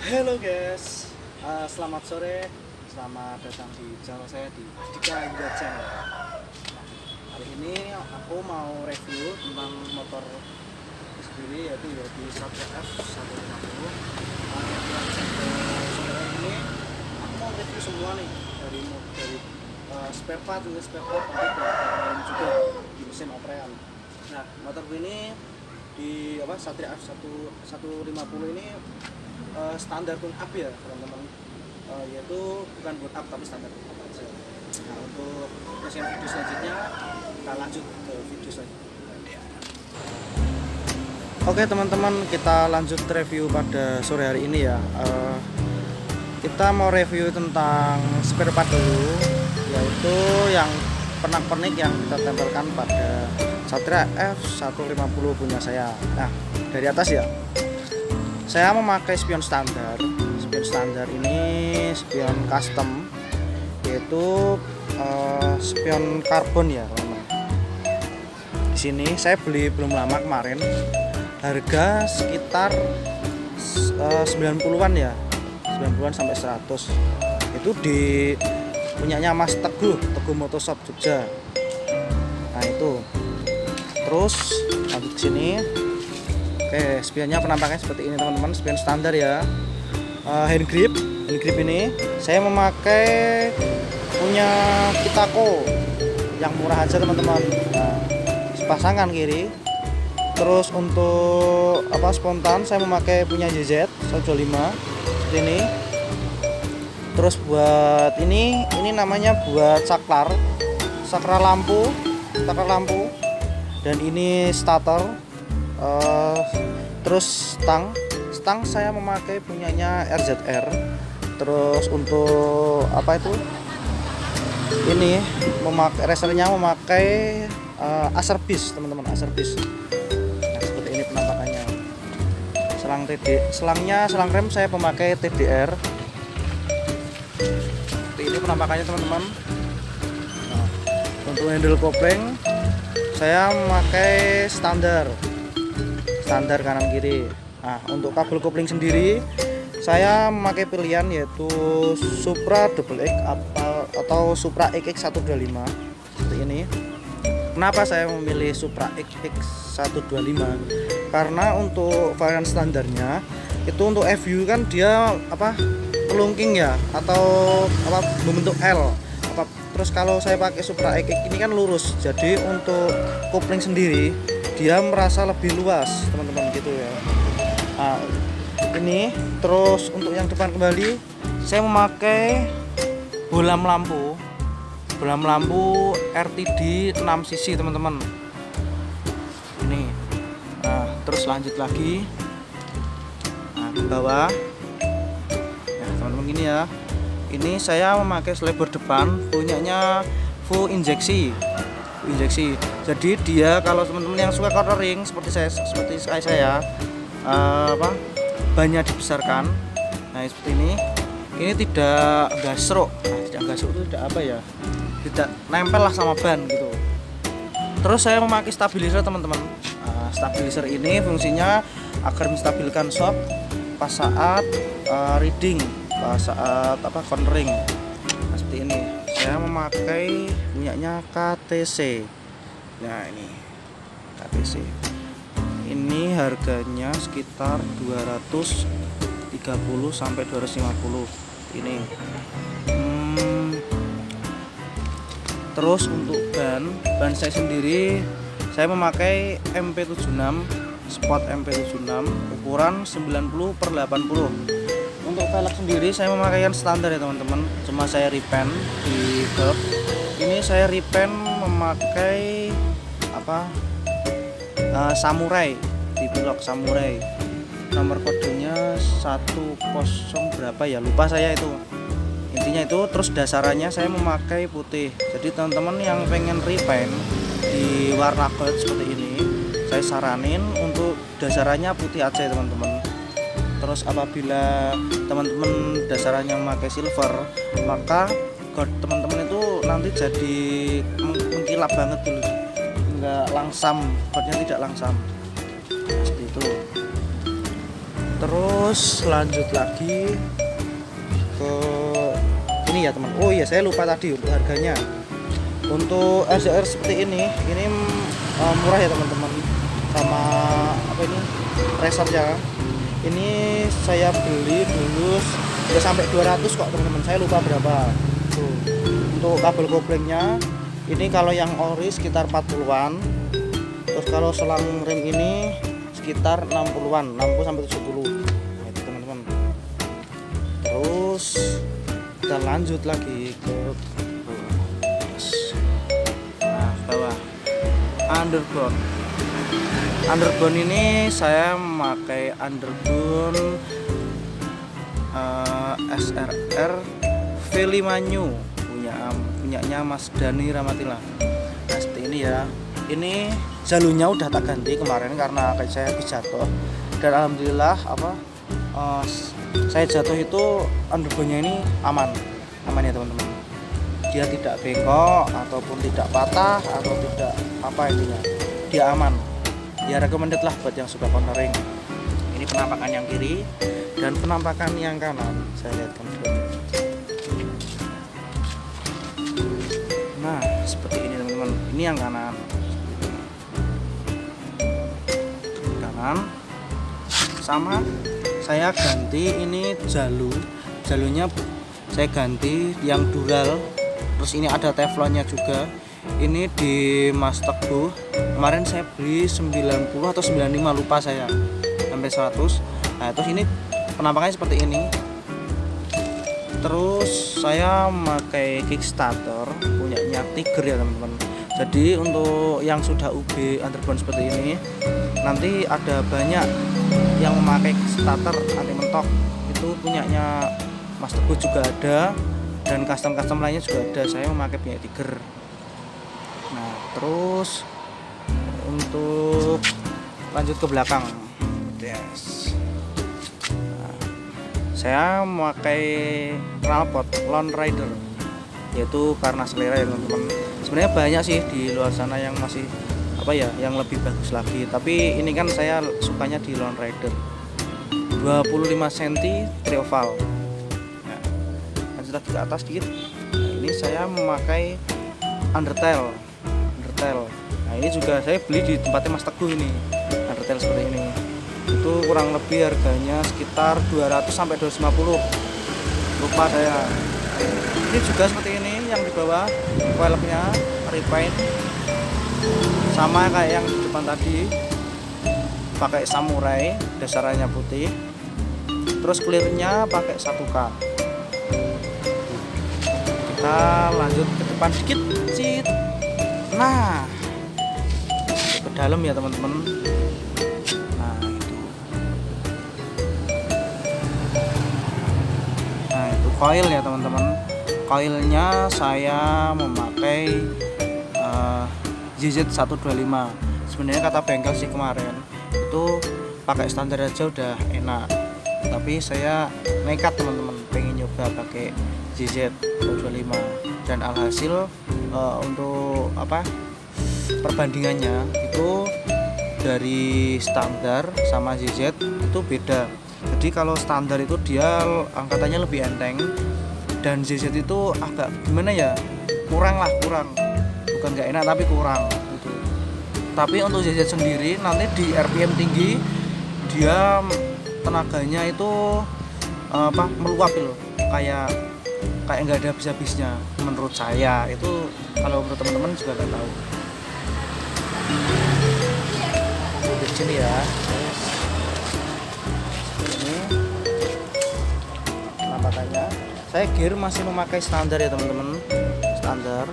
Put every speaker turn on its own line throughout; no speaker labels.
Halo guys, selamat sore, selamat datang di channel saya di Dika Indra Channel. Hari ini aku mau review tentang motor sendiri, yaitu Yodi Satria F150. Sore ini aku mau review semua nih dari spare part untuk lain juga di mesin operan. Nah, motor ini di Satria F150 ini standar tune up ya teman-teman, yaitu bukan boot up tapi standar tune up aja. Nah, untuk mesin video selanjutnya kita lanjut ke video selanjutnya. Oke teman-teman, kita lanjut review pada sore hari ini ya. Kita mau review tentang spare part dulu, yaitu yang pernak-pernik yang kita tempelkan pada Satria F150 punya saya. Nah, dari atas ya, saya memakai spion standar. Spion standar ini spion custom, yaitu spion karbon ya teman-teman. Di sini saya beli belum lama kemarin, harga sekitar 90-an ya, 90-an sampai 100. Itu di punyanya Mas Teguh Motoshop Jogja. Nah itu. Terus lanjut ke sini. Oke, spionnya penampakannya seperti ini teman-teman, spion standar ya. Hand grip ini saya memakai punya Kitako yang murah aja teman-teman. Nah, sepasangan kiri. Terus untuk spontan saya memakai punya JZ 125 seperti ini. Terus buat ini namanya buat saklar lampu, dan ini starter. Terus stang saya memakai punyanya RZR. Terus untuk ini racernya memakai Acerbis teman-teman, Acerbis. Nah, seperti ini penampakannya. Selang rem saya memakai TDR. Seperti ini penampakannya teman-teman. Nah, untuk handle kopling saya memakai standar kanan kiri. Nah, untuk kabel kopling sendiri saya memakai pilihan yaitu Supra Double X atau Supra XX125 seperti ini. Kenapa saya memilih Supra XX125? Karena untuk varian standarnya itu untuk FU kan dia melungking ya, atau membentuk L. Terus kalau saya pakai Supra XX ini kan lurus, jadi untuk kopling sendiri dia merasa lebih luas teman-teman gitu ya. Nah, ini terus untuk yang depan kembali saya memakai bohlam lampu RTD 6 cc teman-teman ini. Nah, terus lanjut lagi, nah, ke bawah ya teman-teman, gini ya. Ini saya memakai selebar depan punyanya full injeksi. Jadi dia kalau teman-teman yang suka cornering seperti saya bannya dibesarkan. Nah, seperti ini. Ini tidak gasrok. Nah, tidak gasrok itu tidak nempel lah sama ban gitu. Terus saya memakai stabilizer teman-teman. Nah, stabilizer ini fungsinya agar menstabilkan shock pas saat reading, pas saat cornering. Nah, seperti ini. Saya memakai punyanya KTC. Nah, ini KTC. Ini harganya sekitar 230 sampai 250 ini. Terus untuk ban saya sendiri saya memakai MP76 Sport MP76 ukuran 90/80. Untuk velg sendiri saya memakai yang standar ya teman-teman, cuma saya repaint di curb. Ini saya repaint memakai samurai, di blok samurai. Nomor kodenya 10 berapa ya, lupa saya itu. Intinya itu. Terus dasarannya saya memakai putih. Jadi teman-teman yang pengen repaint di warna gold seperti ini, saya saranin untuk dasarannya putih aja teman-teman. Terus apabila teman-teman dasarannya memakai silver, maka gold teman-teman itu nanti jadi mengkilap banget dulu, nggak langsam, goldnya tidak langsam seperti itu. Terus lanjut lagi ke ini ya teman. Oh iya, saya lupa tadi untuk harganya. Untuk SDR seperti ini murah ya teman-teman. Sama apa ini, racernya ini saya beli dulu udah sampai 200 kok teman-teman, saya lupa berapa tuh. Untuk kabel koplingnya ini kalau yang ori sekitar 40-an, terus kalau selang rem ini sekitar 60-an, 60 sampai 70. Nah, itu teman-teman. Terus kita lanjut lagi ke bawah underbone ini saya memakai underbone SRR V5 New punyanya Mas Dani Ramatila. Nah seperti ini ya, ini jalurnya udah tak ganti kemarin karena kayak saya habis jatuh, dan alhamdulillah saya jatuh itu underbone-nya ini aman ya teman-teman. Dia tidak bengkok ataupun tidak patah atau tidak apa, intinya dia aman. Ya recommended lah buat yang suka cornering. Ini penampakan yang kiri dan penampakan yang kanan, saya lihatkan dulu. Nah seperti ini teman-teman, ini yang kanan. Sama saya ganti ini jalurnya saya ganti yang dural. Terus ini ada teflonnya juga. Ini di Mas Teguh kemarin saya beli 90 atau 95, lupa saya, sampai 100. Nah terus ini penampakannya seperti ini. Terus saya memakai kickstarter punyanya Tiger ya teman-teman. Jadi untuk yang sudah UB underbone seperti ini, nanti ada banyak yang memakai kickstarter anti mentok, itu punyanya Mas Teguh juga ada, dan custom lainnya juga ada. Saya memakai punya Tiger. Nah terus untuk lanjut ke belakang, yes. Nah, saya memakai knalpot Lone Rider, yaitu karena selera ya teman-teman. Sebenarnya banyak sih di luar sana yang masih apa ya, yang lebih bagus lagi, tapi ini kan saya sukanya di Lone Rider 25 cm trioval. Nah, lanjut lagi ke atas dikit. Nah, ini saya memakai undertail. Nah ini juga saya beli di tempatnya Mas Teguh ini, undertail seperti ini. Itu kurang lebih harganya sekitar 200 sampai 250, lupa saya. Ini juga seperti ini, yang di bawah velgnya repaint sama kayak yang di depan tadi, pakai samurai, dasarannya putih. Terus clearnya pakai 1K. Kita lanjut ke depan dikit. Nah ke dalam ya teman-teman. Nah itu coil ya teman-teman. Coilnya saya memakai ZZ125. Sebenarnya kata bengkel sih kemarin itu pakai standar aja udah enak, tapi saya nekat teman-teman, pengen nyoba pakai ZZ125, dan alhasil untuk apa, perbandingannya itu dari standar sama ZZ itu beda. Jadi kalau standar itu dia angkatannya lebih enteng, dan ZZ itu agak gimana ya, kurang, bukan nggak enak tapi kurang gitu. Tapi untuk ZZ sendiri nanti di RPM tinggi dia tenaganya itu meluap loh, kayak nggak ada habis-habisnya menurut saya. Itu kalau menurut teman-teman juga nggak tahu. Di sini ya, ini penampakannya. Saya gear masih memakai standar ya teman-teman, standar.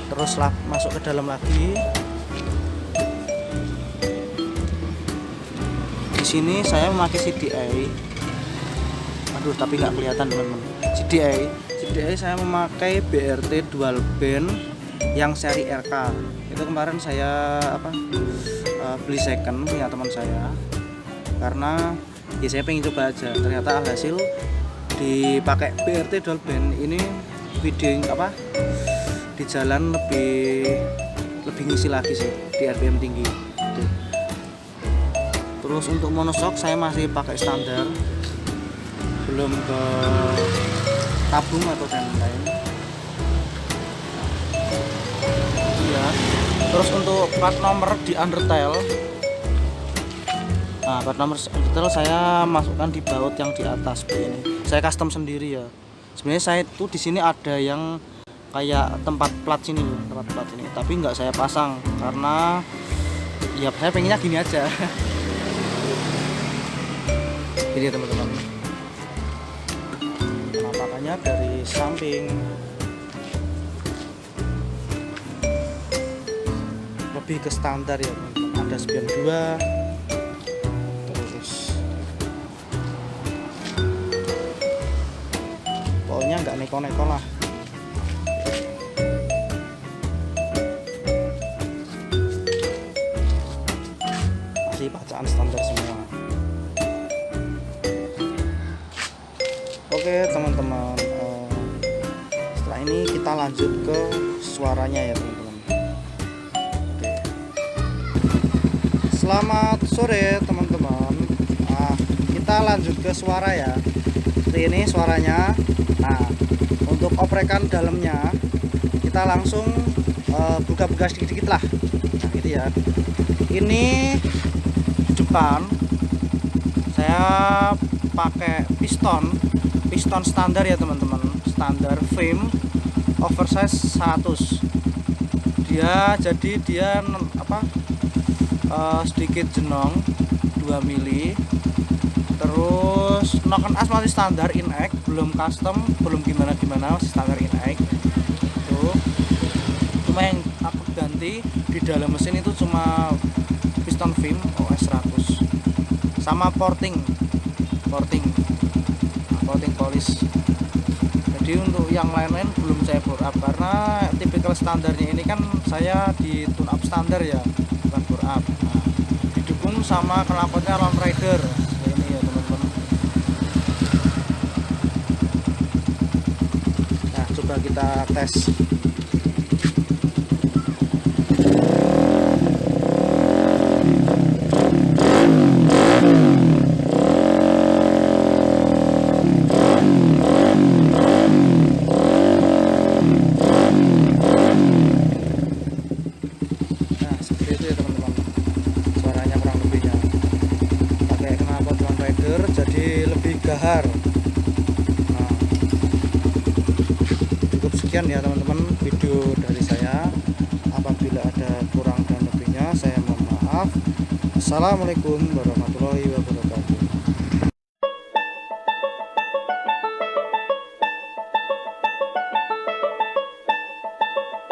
Terus masuk ke dalam lagi. Di sini saya memakai CDI. Aduh, tapi nggak kelihatan teman-teman. CDI saya memakai BRT dual band yang seri RK. Itu kemarin saya beli second punya teman saya, karena ya saya pengen coba aja. Ternyata alhasil dipakai BRT dual band ini video di jalan lebih ngisi lagi sih, di RPM tinggi. Tuh. Terus untuk monoshock saya masih pakai standar, belum ke tabung atau dan lain. Iya. Terus untuk plat nomor di undertail, nah plat nomor undertail saya masukkan di baut yang di atas ini. Saya custom sendiri ya. Sebenarnya saya itu di sini ada yang kayak tempat plat sini loh, tempat plat ini, tapi nggak saya pasang karena ya saya pengennya gini aja. Jadi teman-teman, penampakannya dari samping lebih ke standar ya teman-teman. Ada spion 2, terus pokoknya nggak neko-neko lah. Masih bacaan standar semua. Oke teman-teman, setelah ini kita lanjut ke suaranya ya teman-teman. Oke. Selamat sore teman-teman. Kita lanjut ke suara ya. Seperti ini suaranya. Nah, untuk oprekan dalamnya kita langsung buka-buka sedikit-sedikit lah. Nah, gitu ya. Ini depan saya pakai piston standar ya teman-teman, standar frame oversize 100. Dia sedikit jenong 2 mili. Terus noken as masih standar in-egg, belum custom, belum gimana-gimana, masih standar in-egg. Tuh. Cuma yang aku ganti di dalam mesin itu cuma piston frame OS 100 sama porting polish. Jadi untuk yang lain-lain belum saya bore up karena tipikal standarnya ini kan saya di tune up standar ya, bukan bore up. Nah, didukung sama knalpotnya Lone Rider ini ya teman-teman. Nah, coba kita tes. Jadi lebih gahar. Nah, cukup sekian ya teman-teman video dari saya. Apabila ada kurang dan lebihnya saya mohon maaf. Assalamualaikum warahmatullahi wabarakatuh.